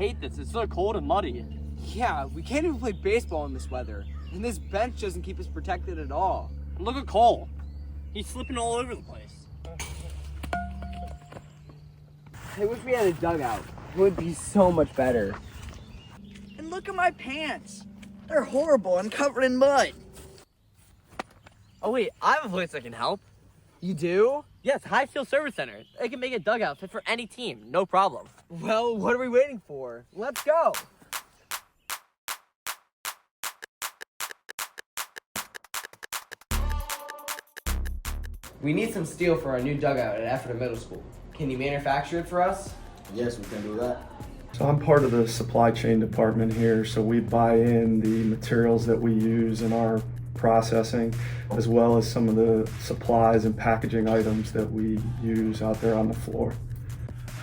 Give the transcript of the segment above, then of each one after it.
hate this. It's so cold and muddy. Yeah, we can't even play baseball in this weather. And this bench doesn't keep us protected at all. And look at Cole. He's slipping all over the place. I wish we had a dugout. It would be so much better. And look at my pants. They're horrible and covered in mud. Oh wait, I have a place that can help. You do? Yes, Highfield Service Center. They can make a dugout fit for any team, no problem. Well, what are we waiting for? Let's go. We need some steel for our new dugout at Ephrata Middle School. Can you manufacture it for us? Yes, we can do that. So I'm part of the supply chain department here, so we buy in the materials that we use in our processing, as well as some of the supplies and packaging items that we use out there on the floor.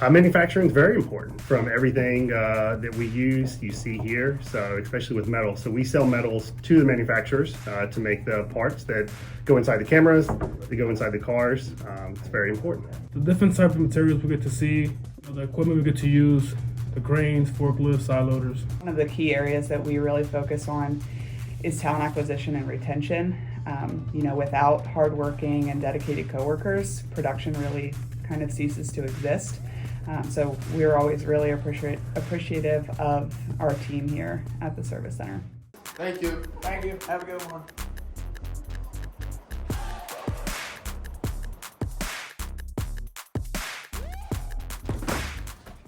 Manufacturing is very important from everything that we use, you see here, so especially with metal. So we sell metals to the manufacturers to make the parts that go inside the cameras, that go inside the cars. It's very important. The different type of materials we get to see, the equipment we get to use, the cranes, forklifts, side loaders. One of the key areas that we really focus on is talent acquisition and retention. Without hardworking and dedicated coworkers, production really kind of ceases to exist. So we're always really appreciative of our team here at the Service Center. Thank you. Thank you. Have a good one.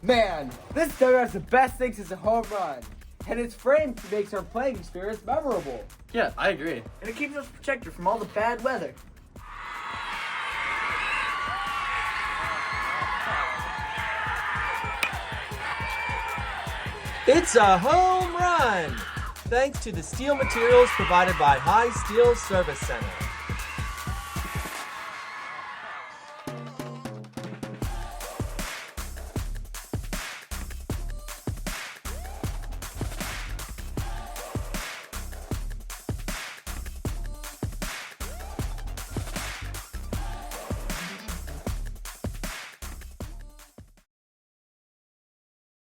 Man, this dugout's the best thing since a home run. And its frame makes our playing experience memorable. Yeah, I agree. And it keeps us protected from all the bad weather. It's a home run! Thanks to the steel materials provided by High Steel Service Center.